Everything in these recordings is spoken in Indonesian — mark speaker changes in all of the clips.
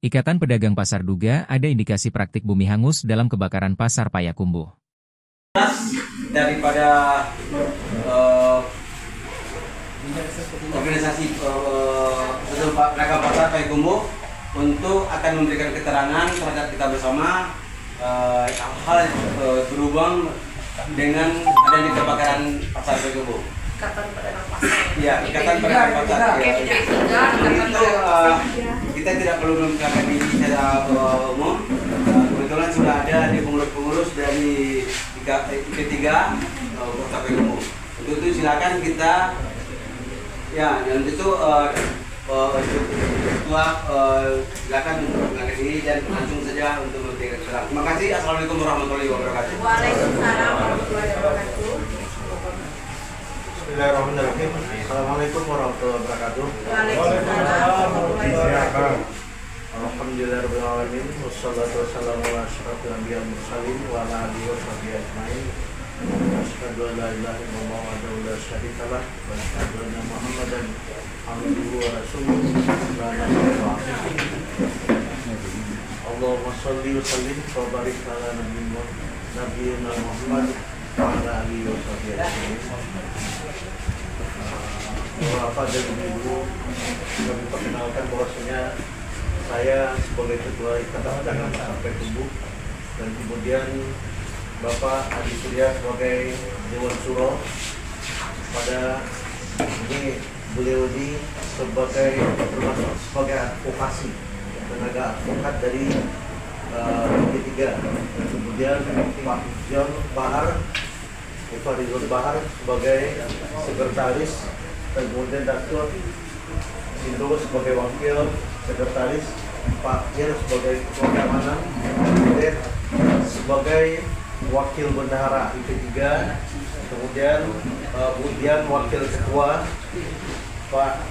Speaker 1: Ikatan Pedagang Pasar duga ada indikasi praktik bumi hangus dalam kebakaran Pasar Payakumbuh.
Speaker 2: Daripada organisasi pedagang pasar Payakumbuh untuk akan memberikan keterangan terhadap kita bersama hal berhubung dengan adanya kebakaran Pasar Payakumbuh.
Speaker 3: Ikatan Pedagang Pasar.
Speaker 2: Ya, Ikatan Pedagang Pasar. Kita tidak perlu membicarakan ini secara umum. Kebetulan sudah ada di pengurus-pengurus dari IP3 Kota Payakumbuh. Untuk itu silakan kita dan itu ketua silakan mengangkat ini dan langsung saja untuk memberikan keterangan. Terima kasih. Assalamualaikum warahmatullahi wabarakatuh.
Speaker 3: Waalaikumsalam warahmatullahi wabarakatuh.
Speaker 4: Bismillahirrahmanirrahim. Assalamualaikum warahmatullahi wabarakatuh.
Speaker 3: Waalaikumsalam warahmatullahi wabarakatuh.
Speaker 4: Alhamdulillahirabbil alamin. Wassalatu wassalamu ala asyrofil anbiya'i wal mursalin wa ala alihi washabihi ajmain. Asyhadu an la ilaha illallah wahdahu la syarika lah wa asyhadu anna Muhammadan abduhu wa rasuluh la nabiyya ba'dahu. Allahumma shalli wa sallim wa barik ala nabiyyina Muhammad wa ala alihi washabihi ajmain. Bapak dan Ibu, kami perkenalkan bahwasanya saya sebagai Ketua Ikatan Pedagang Pasar Payakumbuh dan kemudian Bapak Adi Surya sebagai Dewan Suro. Pada ini beliau ini sebagai advokasi, tenaga advokat dari P3. Kemudian Pak John Bahar, Faridul Bahar sebagai sekretaris, dan kemudian Datuk Indro sebagai wakil sekretaris, Pak Ir sebagai ketua keamanan, kemudian sebagai wakil bendahara IP3, kemudian kemudian wakil ketua Pak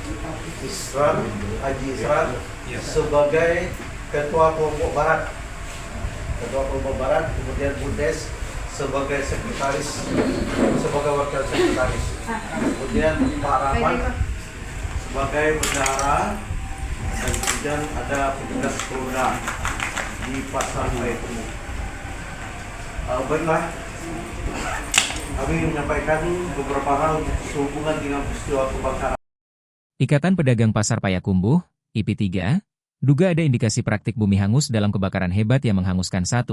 Speaker 4: Isran Haji Isran sebagai ketua kelompok barat, kemudian Bundes sebagai sekretaris, sebagai wakil sekretaris, kemudian Pak Rahman sebagai bendahara, dan kemudian ada petugas perunda di Pasar Payakumbuh. Baiklah, kami menyampaikan beberapa hal sehubungan dengan peristiwa kebakaran.
Speaker 1: Ikatan Pedagang Pasar Payakumbuh, IP3, duga ada indikasi praktik bumi hangus dalam kebakaran hebat yang menghanguskan 1.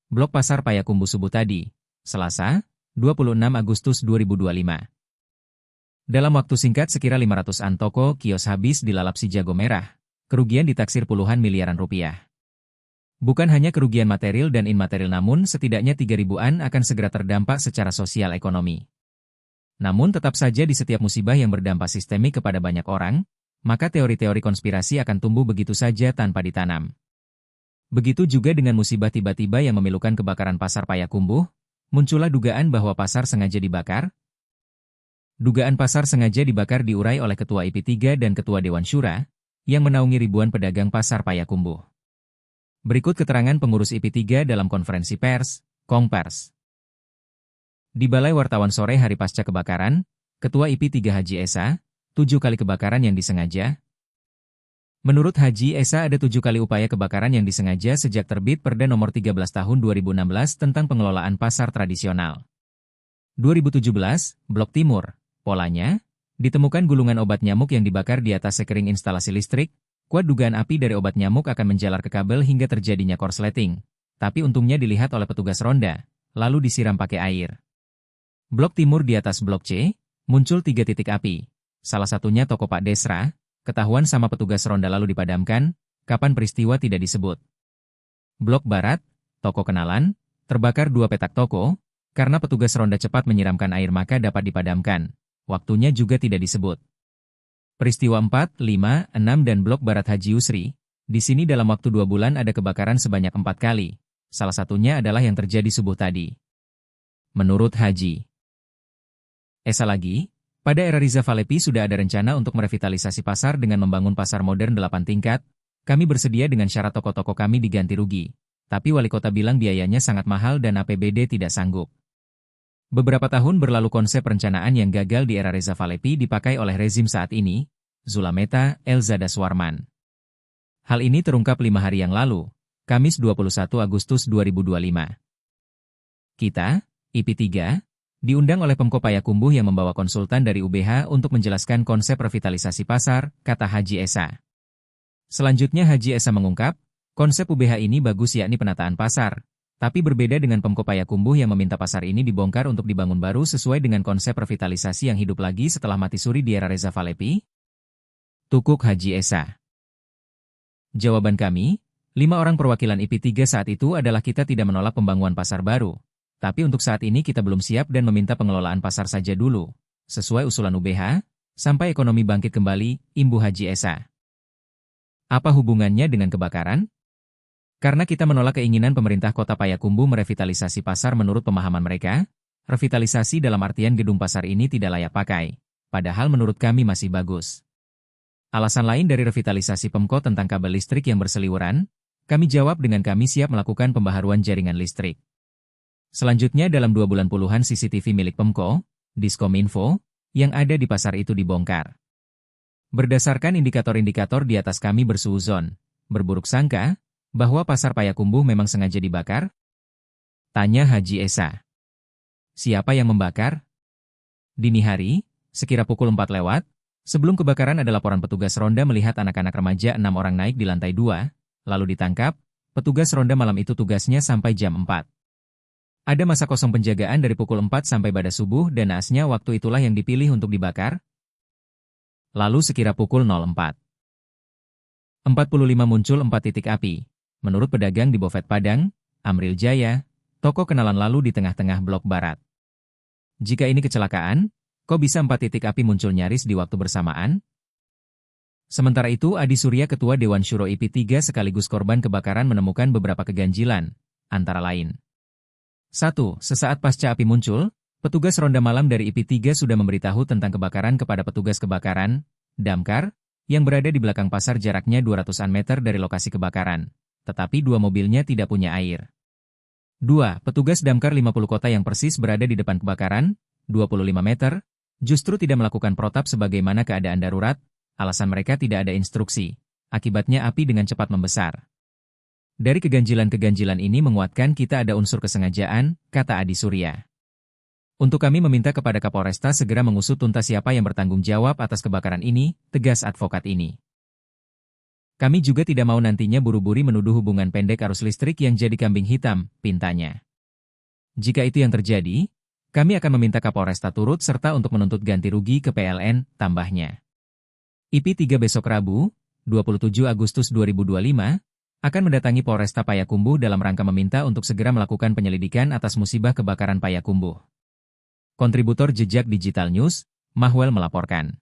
Speaker 1: Blok Pasar Payakumbuh subuh tadi, Selasa, 26 Agustus 2025. Dalam waktu singkat sekira 500-an toko kios habis dilalap si jago merah. Kerugian ditaksir puluhan miliaran rupiah. Bukan hanya kerugian material dan imaterial, namun setidaknya 3.000-an akan segera terdampak secara sosial ekonomi. Namun tetap saja di setiap musibah yang berdampak sistemik kepada banyak orang, maka teori-teori konspirasi akan tumbuh begitu saja tanpa ditanam. Begitu juga dengan musibah tiba-tiba yang memilukan kebakaran Pasar Payakumbuh, muncullah dugaan bahwa pasar sengaja dibakar. Dugaan pasar sengaja dibakar diurai oleh Ketua IP3 dan Ketua Dewan Syura, yang menaungi ribuan pedagang Pasar Payakumbuh. Berikut keterangan pengurus IP3 dalam konferensi pers, Kongpers. Di Balai Wartawan sore hari pasca kebakaran, Ketua IP3 Haji Esa, 7 kali kebakaran yang disengaja. Menurut Haji Esa ada 7 kali upaya kebakaran yang disengaja sejak terbit Perda Nomor 13 Tahun 2016 tentang pengelolaan pasar tradisional. 2017, Blok Timur, polanya, ditemukan gulungan obat nyamuk yang dibakar di atas sekering instalasi listrik. Kuat dugaan api dari obat nyamuk akan menjalar ke kabel hingga terjadinya korsleting. Tapi untungnya dilihat oleh petugas ronda, lalu disiram pakai air. Blok Timur di atas Blok C, muncul 3 titik api. Salah satunya toko Pak Desra, ketahuan sama petugas ronda lalu dipadamkan, kapan peristiwa tidak disebut. Blok Barat, toko kenalan, terbakar 2 petak toko, karena petugas ronda cepat menyiramkan air maka dapat dipadamkan. Waktunya juga tidak disebut. Peristiwa 4, 5, 6 dan Blok Barat Haji Yusri, di sini dalam waktu 2 bulan ada kebakaran sebanyak 4 kali. Salah satunya adalah yang terjadi subuh tadi. Menurut Haji Esa lagi, pada era Riza Falepi sudah ada rencana untuk merevitalisasi pasar dengan membangun pasar modern 8 tingkat. Kami bersedia dengan syarat toko-toko kami diganti rugi. Tapi wali kota bilang biayanya sangat mahal dan APBD tidak sanggup. Beberapa tahun berlalu konsep perencanaan yang gagal di era Reza Falepi dipakai oleh rezim saat ini, Zulameta Elzada Swarman. Hal ini terungkap 5 hari yang lalu, Kamis 21 Agustus 2025. Kita, IP3, diundang oleh Pemko Payakumbuh yang membawa konsultan dari UBH untuk menjelaskan konsep revitalisasi pasar, kata Haji Esa. Selanjutnya Haji Esa mengungkap, konsep UBH ini bagus yakni penataan pasar, tapi berbeda dengan Pemko Payakumbuh yang meminta pasar ini dibongkar untuk dibangun baru sesuai dengan konsep revitalisasi yang hidup lagi setelah mati suri di era Reza Falepi? Tukuk Haji Esa. Jawaban kami, 5 orang perwakilan IP3 saat itu adalah kita tidak menolak pembangunan pasar baru. Tapi untuk saat ini kita belum siap dan meminta pengelolaan pasar saja dulu, sesuai usulan UBH, sampai ekonomi bangkit kembali, imbuh Haji Esa. Apa hubungannya dengan kebakaran? Karena kita menolak keinginan pemerintah Kota Payakumbuh merevitalisasi pasar menurut pemahaman mereka, revitalisasi dalam artian gedung pasar ini tidak layak pakai, padahal menurut kami masih bagus. Alasan lain dari revitalisasi Pemko tentang kabel listrik yang berseliweran, kami jawab dengan kami siap melakukan pembaharuan jaringan listrik. Selanjutnya dalam 2 bulan puluhan CCTV milik Pemko, Diskominfo, yang ada di pasar itu dibongkar. Berdasarkan indikator-indikator di atas kami bersuuzon, berburuk sangka, bahwa pasar Payakumbuh memang sengaja dibakar? Tanya Haji Esa. Siapa yang membakar? Dini hari, sekira pukul 4 lewat, sebelum kebakaran ada laporan petugas ronda melihat anak-anak remaja 6 orang naik di lantai 2, lalu ditangkap, petugas ronda malam itu tugasnya sampai jam 4. Ada masa kosong penjagaan dari pukul 4 sampai pada subuh dan naasnya waktu itulah yang dipilih untuk dibakar. Lalu sekira pukul 04.45 muncul 4 titik api. Menurut pedagang di Bofet Padang, Amril Jaya, toko kenalan lalu di tengah-tengah blok barat. Jika ini kecelakaan, kok bisa 4 titik api muncul nyaris di waktu bersamaan? Sementara itu Adi Surya Ketua Dewan Syuro IP3 sekaligus korban kebakaran menemukan beberapa keganjilan, antara lain. 1. Sesaat pasca api muncul, petugas ronda malam dari IP3 sudah memberitahu tentang kebakaran kepada petugas kebakaran, Damkar, yang berada di belakang pasar jaraknya 200-an meter dari lokasi kebakaran, tetapi 2 mobilnya tidak punya air. 2. Petugas Damkar 50 kota yang persis berada di depan kebakaran, 25 meter, justru tidak melakukan protap sebagaimana keadaan darurat, alasan mereka tidak ada instruksi, akibatnya api dengan cepat membesar. Dari keganjilan-keganjilan ini menguatkan kita ada unsur kesengajaan, kata Adi Surya. Untuk kami meminta kepada Kapolresta segera mengusut tuntas siapa yang bertanggung jawab atas kebakaran ini, tegas advokat ini. Kami juga tidak mau nantinya buru-buru menuduh hubungan pendek arus listrik yang jadi kambing hitam, pintanya. Jika itu yang terjadi, kami akan meminta Kapolresta turut serta untuk menuntut ganti rugi ke PLN, tambahnya. IP3 besok Rabu, 27 Agustus 2025, akan mendatangi Polresta Payakumbuh dalam rangka meminta untuk segera melakukan penyelidikan atas musibah kebakaran Payakumbuh. Kontributor Jejak Digital News, Mahwel melaporkan.